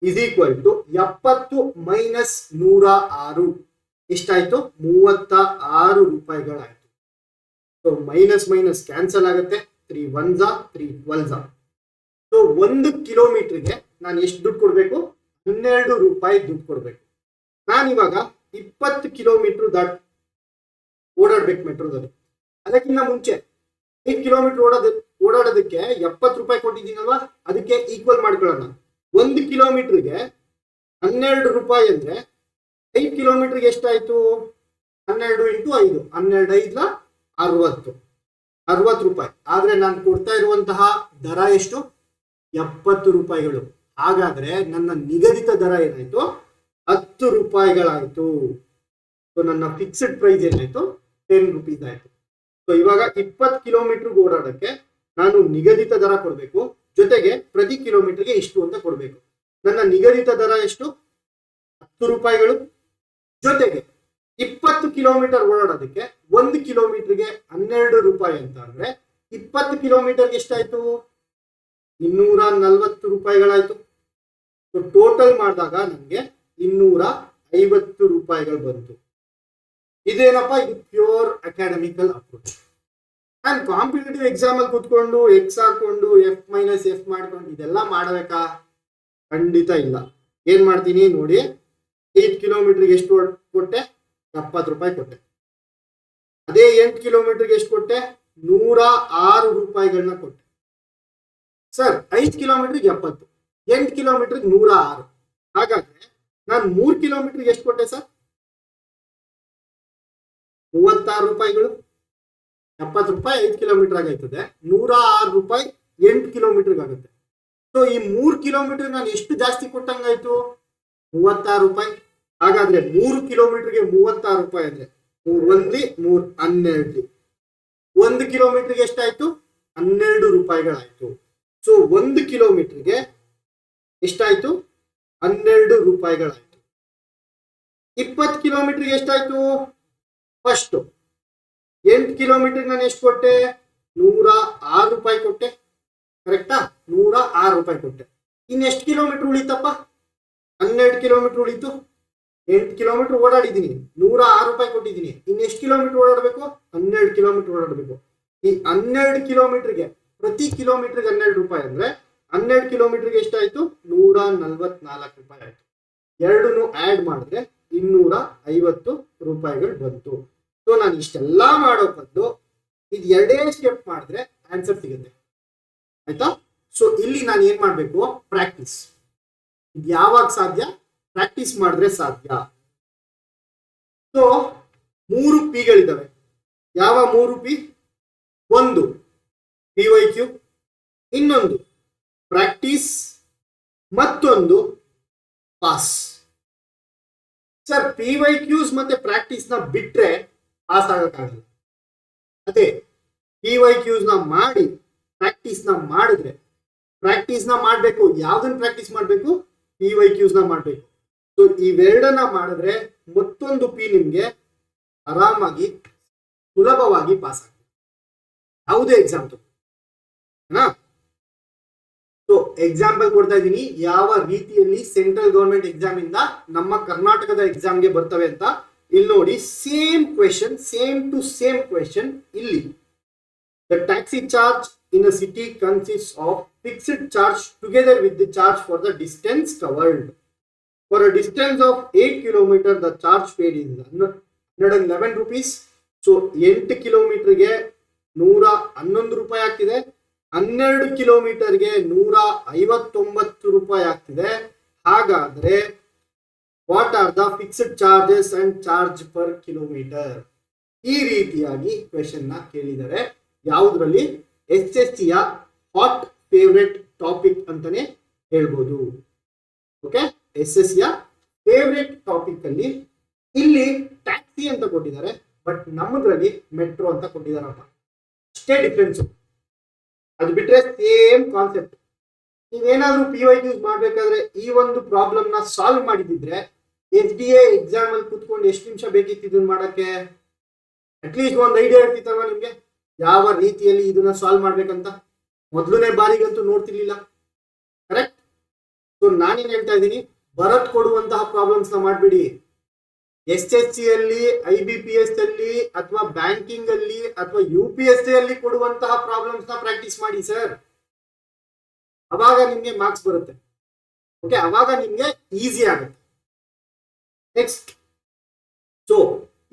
is equal to 70 minus 106 ಎಷ್ಟಾಯ್ತು? ₹36 ಸೊ ಮೈನಸ್ ಮೈನಸ್ ಕ್ಯಾನ್ಸಲ್ ಆಗುತ್ತೆ. 3 1s 3 12s. ಸೊ 1 ಕಿಲೋಮೀಟರ್ಗೆ ನಾನು ಎಷ್ಟು ದುಡ್ಡು ಕೊಡ್ಬೇಕು? ₹12 ದುಡ್ಡು ಕೊಡ್ಬೇಕು. ನಾನಿವಾಗ 20 ಕಿಲೋಮೀಟರ್ ಓಡಾಡ್ಬೇಕು ಮೆಟ್ರೋದಲ್ಲಿ. ಅದಕ್ಕಿಂತ ಮುಂಚೆ 5 ಕಿಲೋಮೀಟರ್ ಓಡಾಡೋದಕ್ಕೆ ₹70 ಕೊಟ್ಟಿದ್ದೀನಲ್ವಾ, ಅದಕ್ಕೆ ಈಕ್ವಲ್ ಮಾಡ್ಕೊಳ್ಳೋಣ. 1 ಕಿಲೋಮೀಟರ್ಗೆ ₹12 ಅಂದ್ರೆ 5 ಕಿಲೋಮೀಟರ್ಗೆ ಎಷ್ಟಾಯ್ತು? 12 × 5 12 5 60 ಆದ್ರೆ ನಾನು ಕೊಡ್ತಾ ಇರುವಂತಹ ದರ ಎಷ್ಟು? ₹70. ಹಾಗಾದ್ರೆ ನನ್ನ ನಿಗದಿತ ದರ ಏನಾಯ್ತು? ₹10 ಸೊ ನನ್ನ ಫಿಕ್ಸ್ಡ್ ಪ್ರೈಸ್ ಏನಾಯ್ತು? ₹10 ಆಯ್ತು. ಸೊ ಇವಾಗ 20 ಕಿಲೋಮೀಟರ್ ಓಡಾಡಕ್ಕೆ ನಾನು ನಿಗದಿತ ದರ ಕೊಡ್ಬೇಕು, ಜೊತೆಗೆ ಪ್ರತಿ ಕಿಲೋಮೀಟರ್ಗೆ ಇಷ್ಟು ಅಂತ ಕೊಡ್ಬೇಕು. ನನ್ನ ನಿಗದಿತ ದರ ಎಷ್ಟು? ₹10. ಜೊತೆಗೆ 20 ಕಿಲೋಮೀಟರ್ ಓಡಾಡೋದಕ್ಕೆ 1 ಕಿಲೋಮೀಟರ್ಗೆ ₹12 ಅಂತ ಅಂದ್ರೆ 20 ಕಿಲೋಮೀಟರ್ಗೆ ಎಷ್ಟಾಯ್ತು? ₹240 ಸೊ ಟೋಟಲ್ ಮಾಡಿದಾಗ ನನಗೆ ₹250 ಬಂತು. ಇದೇನಪ್ಪ? ಇದು ಪ್ಯೂರ್ ಅಕಾಡೆಮಿಕಲ್ ಅಪ್ರೋಚ್. ನಾನು ಕಾಂಪಿಟೇಟಿವ್ ಎಕ್ಸಾಮ್ ಅಲ್ಲಿ ಕೂತ್ಕೊಂಡು ಎಕ್ಸ್ ಹಾಕೊಂಡು F ಮೈನಸ್ F ಮಾಡ್ಕೊಂಡು ಇದೆಲ್ಲ ಮಾಡಬೇಕಾ? ಖಂಡಿತ ಇಲ್ಲ. ಏನ್ ಮಾಡ್ತೀನಿ ನೋಡಿ, 8 ಕಿಲೋಮೀಟರ್ಗೆ ಎಷ್ಟು ಕೊಟ್ಟೆ? ₹70 ಕೊಟ್ಟೆ. ಅದೇ 8 ಕಿಲೋಮೀಟರ್ಗೆ ಎಷ್ಟು ಕೊಟ್ಟೆ? ₹106 ಕೊಟ್ಟೆ. ಸರ್ 5 ಕಿಲೋಮೀಟರ್ಗೆ 70, 8 ಕಿಲೋಮೀಟರ್ಗೆ 106. ಹಾಗಾದ್ರೆ ನಾನು 3 ಕಿಲೋಮೀಟರ್ಗೆ ಎಷ್ಟು ಕೊಟ್ಟೆ ಸರ್? ₹36. ₹70 5 ಕಿಲೋಮೀಟರ್ ಆಗೈತದೆ, ₹106 8 ಕಿಲೋಮೀಟರ್ಗೆ ಆಗುತ್ತೆ. ಸೊ ಈ 3 ಕಿಲೋಮೀಟರ್ ನಾನು ಎಷ್ಟು ಜಾಸ್ತಿ ಕೊಟ್ಟಂಗಾಯ್ತು? ₹36. ಹಾಗಾದ್ರೆ 3 ಕಿಲೋಮೀಟರ್ಗೆ ₹36 ಅಂದ್ರೆ 3 1 3 12. 1 ಕಿಲೋಮೀಟರ್ಗೆ ಎಷ್ಟಾಯ್ತು? ₹12 ಆಯ್ತು. ಸೊ 1 ಕಿಲೋಮೀಟರ್ಗೆ ಎಷ್ಟಾಯ್ತು? ₹12 ಆಯ್ತು. 20 ಕಿಲೋಮೀಟರ್ಗೆ ಎಷ್ಟಾಯ್ತು? ಫಸ್ಟ್ 8 ಕಿಲೋಮೀಟರ್ ನಾನು ಎಷ್ಟು ಕೊಟ್ಟೆ? ₹106 ಕೊಟ್ಟೆ. ಕರೆಕ್ಟಾ? ₹106 ಕೊಟ್ಟೆ. ಇನ್ನೆಷ್ಟು ಕಿಲೋಮೀಟರ್ ಉಳಿತಪ್ಪ? 12 ಕಿಲೋಮೀಟರ್ ಉಳಿತು. 8 ಕಿಲೋಮೀಟರ್ ಓಡಾಡಿದ್ದೀನಿ, 106 ರೂಪಾಯಿ ಕೊಟ್ಟಿದ್ದೀನಿ. ಇನ್ನೆಷ್ಟು ಕಿಲೋಮೀಟರ್ ಓಡಾಡಬೇಕು? 12 ಕಿಲೋಮೀಟರ್ ಓಡಾಡಬೇಕು. ಈ 12 ಕಿಲೋಮೀಟರ್ಗೆ ಪ್ರತಿ ಕಿಲೋಮೀಟರ್ಗೆ 12 ರೂಪಾಯಿ ಅಂದ್ರೆ 12 ಕಿಲೋಮೀಟರ್ಗೆ ಎಷ್ಟಾಯ್ತು? 144 ರೂಪಾಯಿ ಆಯ್ತು. ಎರಡನ್ನು ಆಡ್ ಮಾಡಿದ್ರೆ 250 ರೂಪಾಯಿಗಳು ಬಂತು. ಸೊ ನಾನು ಇಷ್ಟೆಲ್ಲ ಮಾಡೋ ಬದಲು ಇದು ಎರಡೇ ಸ್ಟೆಪ್ ಮಾಡಿದ್ರೆ ಆನ್ಸರ್ ಸಿಗುತ್ತೆ. ಆಯ್ತಾ? ಸೊ ಇಲ್ಲಿ ನಾನು ಏನ್ ಮಾಡ್ಬೇಕು? ಪ್ರಾಕ್ಟೀಸ್. ಇದು ಯಾವಾಗ ಸಾಧ್ಯ? ಪ್ರಾಕ್ಟೀಸ್ ಮಾಡಿದ್ರೆ ಸಾಧ್ಯ. ಸೊ 3 ಪಿಗಳಿದ್ದಾವೆ. ಯಾವ 3 ಪಿ? ಒಂದು PYQ, ಇನ್ನೊಂದು ಪ್ರಾಕ್ಟೀಸ್, ಮತ್ತೊಂದು ಪಾಸ್. ಸರ್ PYQs ಮತ್ತೆ ಪ್ರಾಕ್ಟೀಸ್ ನ ಬಿಟ್ರೆ ಪಾಸ್ ಆಗಕ್ಕಾಗಲ್ಲ. ಅದೇ PYQs ನ ಮಾಡಿ ಪ್ರಾಕ್ಟೀಸ್ ನ ಮಾಡಿದ್ರೆ, ಪ್ರಾಕ್ಟೀಸ್ ನ ಮಾಡ್ಬೇಕು. ಯಾವ್ದನ್ನ ಪ್ರಾಕ್ಟೀಸ್ ಮಾಡ್ಬೇಕು? PYQs ನ ಮಾಡ್ಬೇಕು. ಸೊ ಇವೆರಡನ್ನ ಮಾಡಿದ್ರೆ ಮತ್ತೊಂದು ಪಿ ನಿಮ್ಗೆ ಆರಾಮಾಗಿ ಸುಲಭವಾಗಿ ಪಾಸ್ ಆಗ್ತದೆ. ಯಾವುದೇ ಎಕ್ಸಾಮ್ ತಗೋ. ಸೊ ಎಕ್ಸಾಂಪಲ್ ಕೊಡ್ತಾ ಇದ್ದೀನಿ ಯಾವ ರೀತಿಯಲ್ಲಿ ಸೆಂಟ್ರಲ್ ಗವರ್ಮೆಂಟ್ ಎಕ್ಸಾಮ್ ಇಂದ ನಮ್ಮ ಕರ್ನಾಟಕದ ಎಕ್ಸಾಮ್ಗೆ ಬರ್ತವೆ ಅಂತ. ಇಲ್ಲಿ ನೋಡಿ, same question, same to same question. ಇಲ್ಲಿ the taxi charge in a city consists of fixed charge together with the charge for the distance covered. For a distance of 8 km, the charge paid is 111 rupees. So 8 ಕಿಲೋಮೀಟರ್ಗೆ 111 ರೂಪಾಯಿ ಆಗ್ತಿದೆ. 12 ಕಿಲೋಮೀಟರ್ಗೆ 159 ರೂಪಾಯಿ ಆಗ್ತಿದೆ. ಹಾಗಾದ್ರೆ what are the fixed charges and charge per kilometre? ಈ ರೀತಿಯಾಗಿ question ನ ಕೇಳಿದರೆ ಯಾವುದರಲ್ಲಿ SSCಯ ಹಾಟ್ ಫೇವ್ರೆಟ್ ಟಾಪಿಕ್ ಅಂತಾನೆ ಹೇಳ್ಬೋದು. ಓಕೆ, SSCಯ ಫೇವ್ರೆಟ್ ಟಾಪಿಕ್ ಅಲ್ಲಿ ಇಲ್ಲಿ ಟ್ಯಾಕ್ಸಿ ಅಂತ ಕೊಟ್ಟಿದ್ದಾರೆ, ಬಟ್ ನಮ್ಮದ್ರಲ್ಲಿ ಮೆಟ್ರೋ ಅಂತ ಕೊಟ್ಟಿದಾರಪ್ಪ. ಅಷ್ಟೇ ಡಿಫ್ರೆನ್ಸ್. ಅದು ಬಿಟ್ರೆ ಸೇಮ್ ಕಾನ್ಸೆಪ್ಟ್. ನೀವೇನಾದ್ರೂ PYQs ಮಾಡ್ಬೇಕಾದ್ರೆ ಈ ಒಂದು ಪ್ರಾಬ್ಲಮ್ ನ ಸಾಲ್ವ್ ಮಾಡಿದಿದ್ರೆ SDA ಎಕ್ಸಾಮ್ ಅಲ್ಲಿ ಕುತ್ಕೊಂಡು ಎಷ್ಟು ನಿಮಿಷ ಬೇಕಿತ್ತು ಇದನ್ನ ಮಾಡಕ್ಕೆ? ಅಟ್ಲೀಸ್ಟ್ ಒಂದು ಐಡಿಯಾ ಇರ್ತಿತ್ತಲ್ವಾ ನಿಮ್ಗೆ ಯಾವ ರೀತಿಯಲ್ಲಿ ಇದನ್ನ ಸಾಲ್ವ್ ಮಾಡ್ಬೇಕಂತ. ಮೊದಲನೇ ಬಾರಿಗಂತೂ ನೋಡ್ತಿರ್ಲಿಲ್ಲ. ಕರೆಕ್ಟ್? ಸೊ ನಾನೇನ್ ಹೇಳ್ತಾ ಇದ್ದೀನಿ, ಬರತ್ ಕೊಡುವಂತಹ ಪ್ರಾಬ್ಲಮ್ಸ್ ನ ಮಾಡ್ಬಿಡಿ. SSC ಅಲ್ಲಿ, IBPS ಅಲ್ಲಿ, ಅಥವಾ ಬ್ಯಾಂಕಿಂಗ್ ಅಲ್ಲಿ, ಅಥವಾ UPSC ಅಲ್ಲಿ ಕೊಡುವಂತಹ ಪ್ರಾಬ್ಲಮ್ಸ್ ನ ಪ್ರಾಕ್ಟೀಸ್ ಮಾಡಿ ಸರ್. ಅವಾಗ ನಿಮ್ಗೆ ಮಾರ್ಕ್ಸ್ ಬರುತ್ತೆ. ಓಕೆ, ಅವಾಗ ನಿಮ್ಗೆ ಈಸಿ ಆಗುತ್ತೆ. ನೆಕ್ಸ್ಟ್, ಸೊ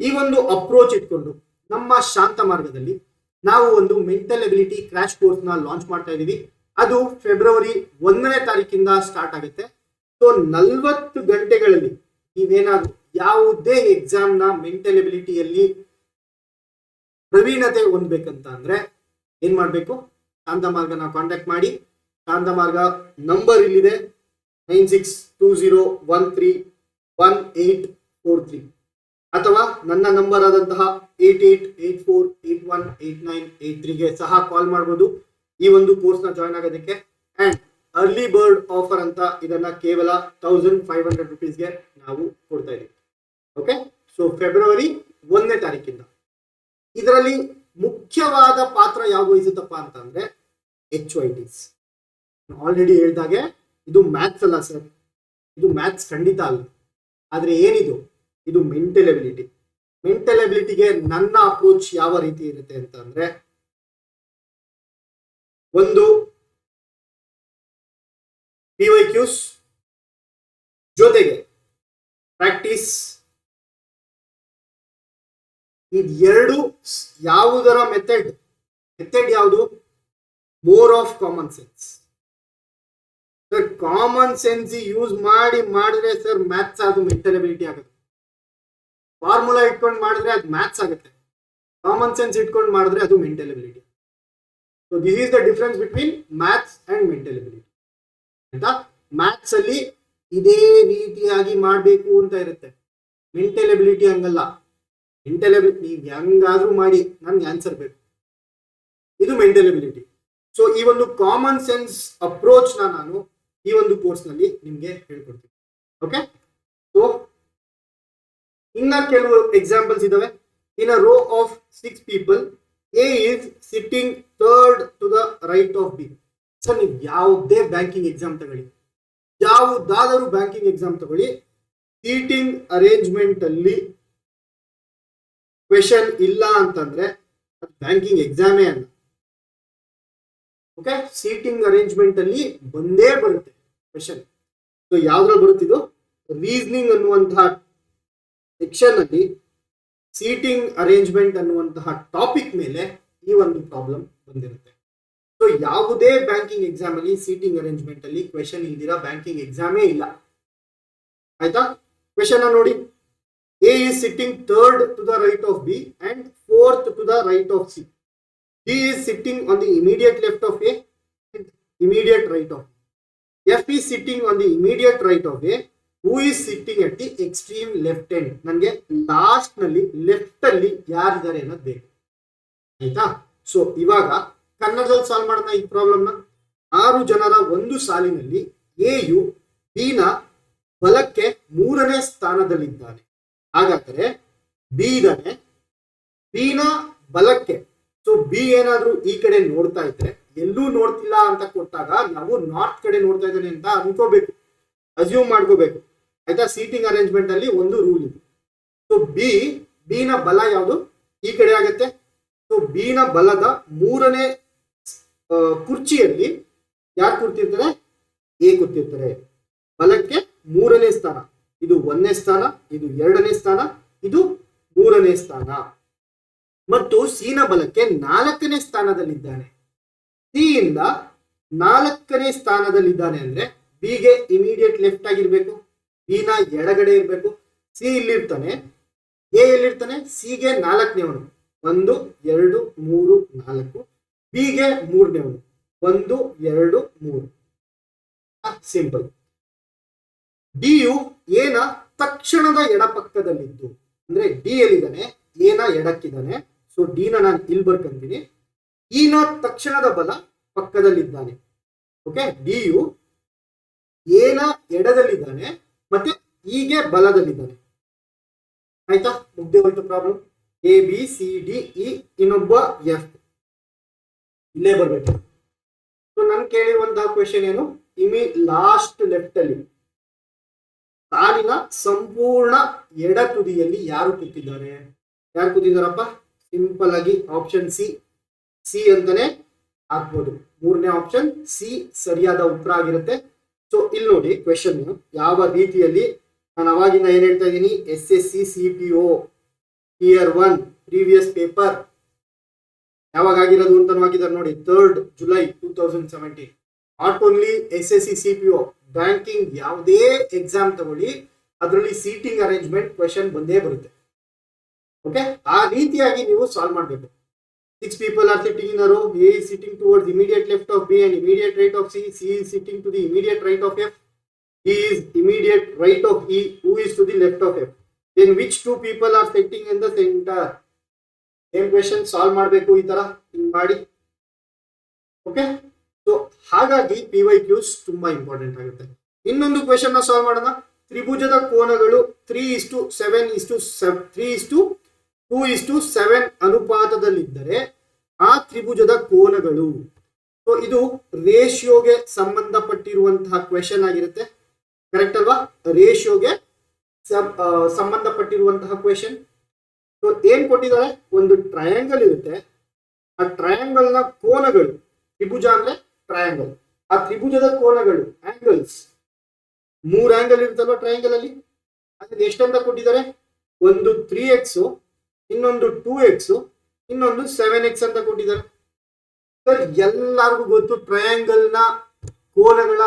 ಈ ಒಂದು ಅಪ್ರೋಚ್ ಇಟ್ಕೊಂಡು ನಮ್ಮ ಶಾಂತ ಮಾರ್ಗದಲ್ಲಿ ನಾವು ಒಂದು ಮೆಂಟಲ್ ಎಬಿಲಿಟಿ ಕ್ರಾಶ್ ಕೋರ್ಸ್ ನ ಲಾಂಚ್ ಮಾಡ್ತಾ ಇದೀವಿ. ಅದು ಫೆಬ್ರವರಿ 1ನೇ ತಾರೀಕಿಂದ ಸ್ಟಾರ್ಟ್ ಆಗುತ್ತೆ. ಸೊ 40 ಗಂಟೆಗಳಲ್ಲಿ ನೀವೇನಾದ್ರೂ ಯಾವುದೇ ಎಕ್ಸಾಮ್ ನ ಮೆಂಟಲ್ ಎಬಿಲಿಟಿಯಲ್ಲಿ ಪ್ರವೀಣತೆ ಹೊಂದ್ಬೇಕಂತ ಅಂದ್ರೆ ಏನ್ ಮಾಡ್ಬೇಕು? ಶಾಂತ ಮಾರ್ಗನ ಕಾಂಟ್ಯಾಕ್ಟ್ ಮಾಡಿ. ಶಾಂತ ಮಾರ್ಗ ನಂಬರ್ ಇಲ್ಲಿದೆ, 9620131843, ಅಥವಾ ನನ್ನ ನಂಬರ್ ಆದಂತಹ 8884818983ಗೆ ಸಹ ಕಾಲ್ ಮಾಡಬಹುದು ಈ ಒಂದು ಕೋರ್ಸ್ ನ ಜಾಯ್ನ್ ಆಗೋದಕ್ಕೆ. ಅಂಡ್ ಅರ್ಲಿ ಬರ್ಡ್ ಆಫರ್ ಅಂತ ಇದನ್ನ ಕೇವಲ 1500 rupeesಗೆ ನಾವು ಕೊಡ್ತಾ ಇದೀವಿ. ಓಕೆ, ಸೊ ಫೆಬ್ರವರಿ 1ನೇ ತಾರೀಕಿಂದ. ಇದರಲ್ಲಿ ಮುಖ್ಯವಾದ ಪಾತ್ರ ಯಾವ್ದು ವಹಿಸುತ್ತಪ್ಪ ಅಂತಂದ್ರೆ HYTs. ಆಲ್ರೆಡಿ ಹೇಳ್ದಾಗೆ ಇದು ಮ್ಯಾಥ್ಸ್ ಅಲ್ಲ ಸರ್, ಇದು ಮ್ಯಾಥ್ಸ್ ಖಂಡಿತ ಅಲ್ಲ. ಆದ್ರೆ ಏನಿದು? ಇದು ಮೆಂಟಲ್ ಎಬಿಲಿಟಿ. ಮೆಂಟಲ್ ಎಬಿಲಿಟಿಗೆ ನನ್ನ ಅಪ್ರೋಚ್ ಯಾವ ರೀತಿ ಇರುತ್ತೆ ಅಂತ ಅಂದ್ರೆ, ಒಂದು PYQs ಜೊತೆಗೆ ಪ್ರಾಕ್ಟೀಸ್. ಇದೆರಡು ಯಾವುದರ ಮೆಥಡ್ ಯಾವುದು? More of common sense. Sir common sense use ಮಾಡಿದ್ರೆ ಸರ್ ಮ್ಯಾಥ್ಸ್ ಅದು ಮೆಂಟಲ್ ಎಬಿಲಿಟಿ ಆಗುತ್ತೆ. ಫಾರ್ಮುಲಾ ಇಟ್ಕೊಂಡು ಮಾಡಿದ್ರೆ ಅದು ಮ್ಯಾಥ್ಸ್ ಆಗುತ್ತೆ. ಕಾಮನ್ ಸೆನ್ಸ್ ಇಟ್ಕೊಂಡು ಮಾಡಿದ್ರೆ ಅದು mental ability. So this is the difference between maths and mental ability. ಆಯ್ತಾ? ಮ್ಯಾಥ್ಸ್ ಅಲ್ಲಿ ಇದೇ ರೀತಿಯಾಗಿ ಮಾಡಬೇಕು ಅಂತ ಇರುತ್ತೆ. ಮೆಂಟಲ್ ಎಬಿಲಿಟಿ ಹಂಗಲ್ಲ. ಮೆಂಟಲ್ ಎಬಿಲಿಟಿ ನೀವು ಹೆಂಗಾದ್ರೂ ಮಾಡಿ ನನ್ಗೆ ಆನ್ಸರ್ ಬೇಕು, ಇದು ಮೆಂಟಲ್ ಎಬಿಲಿಟಿ. ಸೊ ಈ ಒಂದು ಕಾಮನ್ ಸೆನ್ಸ್ ಅಪ್ರೋಚ್ ನಾನು ಈ ಒಂದು ಕೋರ್ಸ್ ನಲ್ಲಿ ನಿಮ್ಗೆ ಹೇಳ್ಕೊಡ್ತೀನಿ. ಓಕೆ, ಸೊ ಇನ್ನ ಕೆಲವು ಎಕ್ಸಾಂಪಲ್ಸ್ ಇದಾವೆ. ಇನ್ ಅ rho of 6 people, A is sitting third to the right of B. Sir ನೀವು ಯಾವುದೇ ಬ್ಯಾಂಕಿಂಗ್ ಎಕ್ಸಾಮ್ ತಗೊಳ್ಳಿ, ಯಾವುದಾದರೂ ಬ್ಯಾಂಕಿಂಗ್ ಎಕ್ಸಾಮ್ ತಗೊಳ್ಳಿ, ಸೀಟಿಂಗ್ ಅರೇಂಜ್ಮೆಂಟ್ ಅಲ್ಲಿ ಕ್ವೆಶನ್ ಇಲ್ಲ ಅಂತಂದ್ರೆ ಬ್ಯಾಂಕಿಂಗ್ ಎಕ್ಸಾಮೇ ಅಲ್ಲ. ಓಕೆ, ಸೀಟಿಂಗ್ ಅರೇಂಜ್ಮೆಂಟ್ ಅಲ್ಲಿ ಬಂದೇ ಬರುತ್ತೆ ಕ್ವೆಶನ್. ಸೊ ಯಾವ್ದ್ರಲ್ಲಿ ಬರುತ್ತಿದ್ದು, ರೀಸನಿಂಗ್ ಅನ್ನುವಂತಹ ಸೆಕ್ಷನ್ ಅಲ್ಲಿ ಸೀಟಿಂಗ್ ಅರೇಂಜ್ಮೆಂಟ್ ಅನ್ನುವಂತಹ ಟಾಪಿಕ್ ಮೇಲೆ ಈ ಒಂದು ಪ್ರಾಬ್ಲಮ್ ಬಂದಿರುತ್ತೆ. ಸೊ ಯಾವುದೇ ಬ್ಯಾಂಕಿಂಗ್ ಎಕ್ಸಾಮ್ ಅಲ್ಲಿ ಸೀಟಿಂಗ್ ಅರೇಂಜ್ಮೆಂಟ್ ಅಲ್ಲಿ ಕ್ವೆಶನ್ ಇಲ್ದಿರಾ ಬ್ಯಾಂಕಿಂಗ್ ಎಕ್ಸಾಮೇ ಇಲ್ಲ. ಆಯ್ತಾ? ಕ್ವೆಶನ್ ನೋಡಿ, A is sitting third to the right of B and fourth to the right of C. D is sitting on the immediate left of A and immediate right of B. F is sitting on the immediate right of A. Who is sitting at the extreme left end? ನನಗೆ last ನಲ್ಲಿ left ಅಲ್ಲಿ ಯಾರಿದ್ದಾರೆ ಅನ್ನೋದು ಬೇಕು. ಆಯ್ತಾ? So ಇವಾಗ ಕನ್ನಡದಲ್ಲಿ solve ಮಾಡೋಣ ಈ ಪ್ರಾಬ್ಲಮ್ನ. 6 ಜನರ ಒಂದು ಸಾಲಿನಲ್ಲಿ ಎ ಯು ಬಿ ನ ಬಲಕ್ಕೆ 3ನೇ ಸ್ಥಾನದಲ್ಲಿದ್ದಾನೆ. ಹಾಗಾದರೆ ಬಿ ಇದ್ದಾನೆ, ಬಿ ನ ಬಲಕ್ಕೆ. ಸೊ ಬಿ ಏನಾದ್ರೂ ಈ ಕಡೆ ನೋಡ್ತಾ ಇದ್ರೆ, ಎಲ್ಲೂ ನೋಡ್ತಿಲ್ಲ ಅಂತ ಕೊಟ್ಟಾಗ ನಾವು ನಾರ್ತ್ ಕಡೆ ನೋಡ್ತಾ ಇದ್ದಾನೆ ಅಂತ ಅನ್ಕೋಬೇಕು, ಅಸ್ಯೂಮ್ ಮಾಡ್ಕೋಬೇಕು. ಆಯ್ತಾ? ಸೀಟಿಂಗ್ ಅರೇಂಜ್ಮೆಂಟ್ ಅಲ್ಲಿ ಒಂದು ರೂಲ್ ಇದೆ. ಸೊ ಬಿ ನ ಬಲ ಯಾವುದು? ಈ ಕಡೆ ಆಗತ್ತೆ. ಸೊ ಬಿ ನ ಬಲದ 3ನೇ ಕುರ್ಚಿಯಲ್ಲಿ ಯಾರು ಕೂರ್ತಿರ್ತಾರೆ? ಎ ಕೂರ್ತಿರ್ತಾರೆ. ಬಲಕ್ಕೆ 3ನೇ ಸ್ಥಾನ, ಇದು 1ನೇ ಸ್ಥಾನ, ಇದು 2ನೇ ಸ್ಥಾನ, ಇದು 3ನೇ ಸ್ಥಾನ. ಮತ್ತು ಸಿ ನ ಬಲಕ್ಕೆ 4ನೇ ಸ್ಥಾನದಲ್ಲಿದ್ದಾನೆ. ಸಿ ಇಂದ 4ನೇ ಸ್ಥಾನದಲ್ಲಿದ್ದಾನೆ ಅಂದ್ರೆ ಬಿಗೆ ಇಮಿಡಿಯೇಟ್ ಲೆಫ್ಟ್ ಆಗಿರ್ಬೇಕು, ಬಿ ನ ಎಡಗಡೆ ಇರ್ಬೇಕು. ಸಿ ಇಲ್ಲಿರ್ತಾನೆ, ಎ ಎಲ್ಲಿರ್ತಾನೆ? ಸಿಗೆ 4ನೇವನು, 1 2 3 4, ಬಿಗೆ 3ನೇವನು, 1 2 3. ಸಿಂಪಲ್. ಡಿ ಯು ಎ ನ ತಕ್ಷಣದ ಎಡಪಕ್ಕದಲ್ಲಿದ್ದು, ಅಂದ್ರೆ ಡಿ ಎಲ್ಲಿದ್ದಾನೆ? ಎ ನ ಎಡಕ್ಕಿದ್ದಾನೆ. ಸೊ ಡಿ ನ ನಾನು ಇಲ್ಲಿ ಬರ್ಕೊಂತೀನಿ. ಇ ನ ತಕ್ಷಣದ ಬಲ ಪಕ್ಕದಲ್ಲಿದ್ದಾನೆ. ಓಕೆ, ಡಿ ಯು ಎ ನ ಎಡದಲ್ಲಿದ್ದಾನೆ ಮತ್ತೆ ಇಗೆ ಬಲದಲ್ಲಿದ್ದಾನೆ. ಆಯ್ತಾ? ಮುಗ್ದೆ ಹೋಯ್ತು problem. A B C D E, ಇನ್ನೊಬ್ಬ ಎಫ್ ಇಲ್ಲೇ ಬರ್ಬೇಕು. ಸೊ ನನ್ ಕೇಳಿರುವಂತಹ ಕ್ವೆಶನ್ ಏನು? ಲಾಸ್ಟ್ ಲೆಫ್ಟ್ ಅಲ್ಲಿ ಸಾಲಿನ ಸಂಪೂರ್ಣ ಎಡ ತುದಿಯಲ್ಲಿ ಯಾರು ಕೂತಿದ್ದಾರೆ? ಯಾರು ಕೂತಿದ್ದಾರಪ್ಪ? ಸಿಂಪಲ್ ಆಗಿ ಆಪ್ಷನ್ ಸಿ ಅಂತಾನೆ ಹಾಕ್ಬೋದು. 3ನೇ ಆಪ್ಷನ್ ಸಿ ಸರಿಯಾದ ಉತ್ತರ ಆಗಿರುತ್ತೆ. ಸೊ ಇಲ್ಲಿ ನೋಡಿ ಕ್ವೆಶನ್ ಯಾವ ರೀತಿಯಲ್ಲಿ. ನಾನು ಅವಾಗಿಂದ ಏನ್ ಹೇಳ್ತಾ ಇದ್ದೀನಿ, SSC CPO Tier 1 previous paper ಯಾವಾಗ ಆಗಿರೋದು ಅಂತ ಹಾಕಿದ್ದಾರೆ ನೋಡಿ, 3rd July 2017. Not only SSC CPO, banking ಯಾವುದೇ ಎಕ್ಸಾಮ್ ತಗೊಳ್ಳಿ ಅದರಲ್ಲಿ ಸೀಟಿಂಗ್ ಅರೇಂಜ್ಮೆಂಟ್ ಕ್ವೆಶನ್ ಬಂದೇ ಬರುತ್ತೆ. ಓಕೆ, ಆ ರೀತಿಯಾಗಿ ನೀವು ಸಾಲ್ವ್ ಮಾಡಬೇಕು. 6 people are sitting in a row. A is sitting towards immediate left of B and immediate right of C. C is sitting to the immediate right of F. E is immediate right of E. Who is to the left of F? Then which 2 people are sitting in the center? Same question solve ಮಾಡಬೇಕು ಈ ತರ ಹಿಂಗ್ ಮಾಡಿ. Okay, so ಹಾಗಾಗಿ PYQs ತುಂಬಾ important ಆಗುತ್ತೆ. ಇನ್ನೊಂದು question ನ ಸಾಲ್ವ್ ಮಾಡೋಣ. ತ್ರಿಭುಜದ ಕೋನಗಳು 3:2:7 ಅನುಪಾತದಲ್ಲಿದ್ದರೆ ಆ ತ್ರಿಭುಜದ ಕೋನಗಳು. ಸೊ ಇದು ರೇಷಿಯೋಗೆ ಸಂಬಂಧಪಟ್ಟಿರುವಂತಹ ಕ್ವೆಶನ್ ಆಗಿರುತ್ತೆ. ಕರೆಕ್ಟ್ ಅಲ್ವಾ? ರೇಷಿಯೋಗೆ ಸಂಬಂಧಪಟ್ಟಿರುವಂತಹ ಕ್ವೆಶನ್. ಸೊ ಏನ್ ಕೊಟ್ಟಿದ್ದಾರೆ? ಒಂದು ಟ್ರಯಾಂಗಲ್ ಇರುತ್ತೆ. ಆ ಟ್ರಯಾಂಗಲ್ ನ ಕೋನಗಳು, ತ್ರಿಭುಜ ಅಂದ್ರೆ ಟ್ರಯಾಂಗಲ್, ಆ ತ್ರಿಭುಜದ ಕೋನಗಳು ಆಂಗಲ್ಸ್, 3 ಆಂಗಲ್ ಇರುತ್ತಲ್ವಾ ಟ್ರಯಾಂಗಲ್ ಅಲ್ಲಿ, ಅದನ್ನ ಎಷ್ಟಂತ ಕೊಟ್ಟಿದ್ದಾರೆ? ಒಂದು 3x, ಇನ್ನೊಂದು 2x, ಇನ್ನೊಂದು 7x ಅಂತ ಕೊಟ್ಟಿದ್ದಾರೆ. ಸರ್ ಎಲ್ಲರಿಗೂ ಗೊತ್ತು ಟ್ರಯಾಂಗಲ್ ನ ಕೋನಗಳ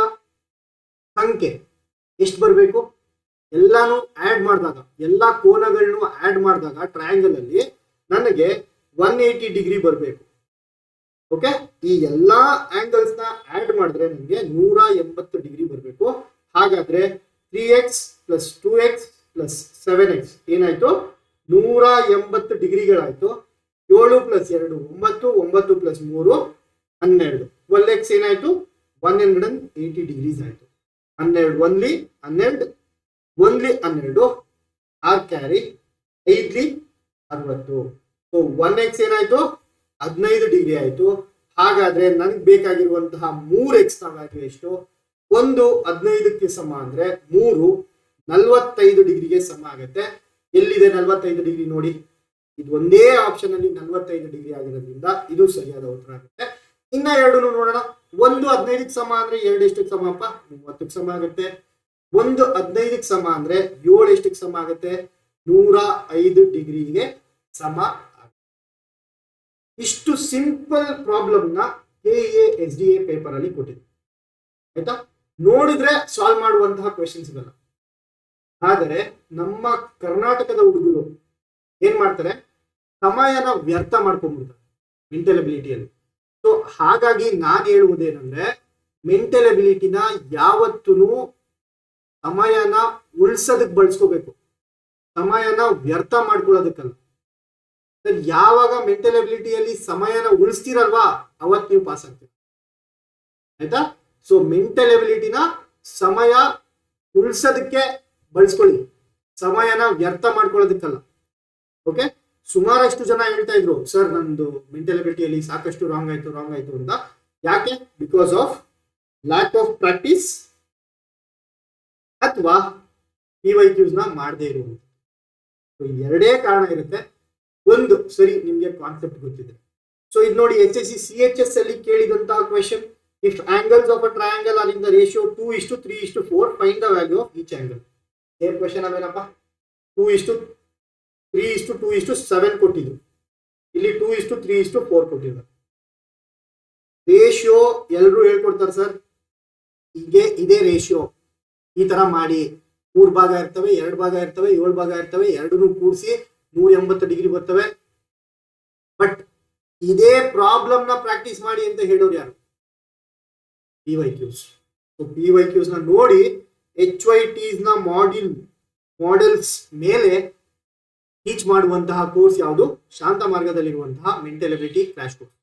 ಸಂಖ್ಯೆ ಎಷ್ಟು ಬರಬೇಕು? ಎಲ್ಲಾನು ಆಡ್ ಮಾಡಿದಾಗ, ಎಲ್ಲಾ ಕೋನಗಳನ್ನು ಆಡ್ ಮಾಡಿದಾಗ ಟ್ರಯಾಂಗಲ್ ಅಲ್ಲಿ ನನಗೆ 180 ಡಿಗ್ರಿ ಬರಬೇಕು. ಓಕೆ, ಈ ಎಲ್ಲಾ ಆಂಗಲ್ಸ್ ನ ಆಡ್ ಮಾಡಿದ್ರೆ ನನಗೆ 180 ಡಿಗ್ರಿ ಬರಬೇಕು. ಹಾಗಾದ್ರೆ 3x + 2x + 7x ಏನಾಯ್ತು? 180 ಡಿಗ್ರಿಗಳಾಯ್ತು. 7 + 2 9, 9 + 3 12. 12x ಏನಾಯ್ತು? 180 ಡಿಗ್ರೀಸ್ ಆಯ್ತು. 12 1 12, 1 12, 6 ಕ್ಯಾರಿ, 5 60. ಸೊ 1x ಏನಾಯ್ತು? 15 ಡಿಗ್ರಿ ಆಯ್ತು. ಹಾಗಾದ್ರೆ ನನಗೆ ಬೇಕಾಗಿರುವಂತಹ 3x ನ ವ್ಯಾಲ್ಯೂ ಎಷ್ಟು? 1 15ಕ್ಕೆ ಸಮ ಅಂದ್ರೆ 3 45 ಡಿಗ್ರಿಗೆ ಸಮ ಆಗುತ್ತೆ. ಎಲ್ಲಿದೆ 45 ಡಿಗ್ರಿ ನೋಡಿ, ಇದು ಒಂದೇ ಆಪ್ಷನ್ ಅಲ್ಲಿ 45 ಡಿಗ್ರಿ ಆಗಿರೋದ್ರಿಂದ ಇದು ಸರಿಯಾದ ಉತ್ತರ ಆಗುತ್ತೆ. ಇನ್ನ ಎರಡು ನೋಡೋಣ. 1:15 ಸಮ ಅಂದ್ರೆ 2 ಎಷ್ಟಕ್ಕೆ ಸಮ ಅಪ್ಪ? 30ಕ್ಕೆ ಸಮ ಆಗುತ್ತೆ. 1:15 ಸಮ ಅಂದ್ರೆ 7 ಎಷ್ಟಕ್ಕೆ ಸಮ ಆಗುತ್ತೆ? 105 ಡಿಗ್ರಿಗೆ ಸಮ ಆಗುತ್ತೆ. ಇಷ್ಟು ಸಿಂಪಲ್ ಪ್ರಾಬ್ಲಮ್ ನ KA ಪೇಪರ್ ಅಲ್ಲಿ ಕೊಟ್ಟಿದೆ. ಆಯ್ತಾ? ನೋಡಿದ್ರೆ ಸಾಲ್ವ್ ಮಾಡುವಂತಹ ಕ್ವೆಶನ್ಸ್ ಗಳನ್ನ. ಆದರೆ ನಮ್ಮ ಕರ್ನಾಟಕದ ಹುಡುಗರು ಏನ್ ಮಾಡ್ತಾರೆ, ಸಮಯನ ವ್ಯರ್ಥ ಮಾಡ್ಕೊಂಡ್ಬಿಡ್ತಾರೆ ಮೆಂಟಲ್ ಅಬಿಲಿಟಿಯಲ್ಲಿ. ಸೊ ಹಾಗಾಗಿ ನಾನು ಹೇಳುವುದೇನಂದ್ರೆ, ಮೆಂಟಲ್ ಅಬಿಲಿಟಿನ ಯಾವತ್ತೂ ಸಮಯನ ಉಳಿಸೋದಕ್ಕೆ ಬಳಸ್ಕೋಬೇಕು, ಸಮಯನ ವ್ಯರ್ಥ ಮಾಡ್ಕೊಳ್ಳೋದಕ್ಕಲ್ಲ. ಯಾವಾಗ ಮೆಂಟಲ್ ಅಬಿಲಿಟಿಯಲ್ಲಿ ಸಮಯನ ಉಳಿಸ್ತೀರಲ್ವಾ ಅವತ್ತು ನೀವು ಪಾಸ್ ಆಗ್ತೀರ. ಆಯ್ತಾ? ಸೊ ಮೆಂಟಲ್ ಎಬಿಲಿಟಿನ ಸಮಯ ಉಳಿಸೋದಕ್ಕೆ ಬಳಸ್ಕೊಳ್ಳಿ, ಸಮಯನ ವ್ಯರ್ಥ ಮಾಡ್ಕೊಳ್ಳೋದಕ್ಕಲ್ಲ. ಓಕೆ, ಸುಮಾರಷ್ಟು ಜನ ಹೇಳ್ತಾ ಇದ್ರು ಸರ್ ನಂದು ಮೆಂಟಲ್ ಎಬಿಲಿಟಿಯಲ್ಲಿ ಸಾಕಷ್ಟು ರಾಂಗ್ ಆಯ್ತು ಅಂತ. ಯಾಕೆ? Because of lack of practice ಅಥವಾ PYQs ನ ಮಾಡದೇ ಇರುವುದು. ಎರಡೇ ಕಾರಣ ಇರುತ್ತೆ. ಒಂದು, ಸರಿ ನಿಮ್ಗೆ ಕಾನ್ಸೆಪ್ಟ್ ಗೊತ್ತಿದೆ. ಸೊ ಇದು ನೋಡಿ, HSC CHS ಅಲ್ಲಿ ಕೇಳಿದಂತಹ question, if angles of a triangle are in the ratio 2:3:4, find the value of each angle. Same question ಅವೇನಪ್ಪ? 2:3:2:7 ಕೊಟ್ಟಿದ್ರು, ಇಲ್ಲಿ 2:3:4 ಕೊಟ್ಟಿದ್ರು. ರೇಷಿಯೋ ಎಲ್ಲರೂ ಹೇಳ್ಕೊಡ್ತಾರೆ ಸರ್, ಹೀಗೆ ಇದೇ ರೇಷಿಯೋ, ಈ ತರ ಮಾಡಿ 3 ಭಾಗ ಇರ್ತವೆ, 2 ಭಾಗ ಇರ್ತವೆ, 7 ಭಾಗ ಇರ್ತವೆ, ಎರಡನ್ನೂ ಕೂಡಿಸಿ 180 ಡಿಗ್ರಿ ಬರ್ತವೆ. ಬಟ್ ಇದೇ ಪ್ರಾಬ್ಲಮ್ ನ ಪ್ರಾಕ್ಟೀಸ್ ಮಾಡಿ ಅಂತ ಹೇಳೋರು ಯಾರು? PYQs. ಸೊ PYQs ನ ನೋಡಿ HYTs ನ ಮಾಡೆಲ್ಸ್ ಮೇಲೆ ಟೀಚ್ ಮಾಡುವಂತಹ ಕೋರ್ಸ್ ಯಾವುದು? ಶಾಂತ ಮಾರ್ಗದಲ್ಲಿರುವಂತಹ mental ability crash course.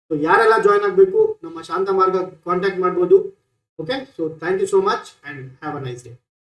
So ಯಾರೆಲ್ಲ ಜಾಯ್ನ್ ಆಗಬೇಕು, ನಮ್ಮ ಶಾಂತ ಮಾರ್ಗ ಕಾಂಟ್ಯಾಕ್ಟ್ ಮಾಡ್ಬೋದು. Okay, so thank you so much and have a nice day.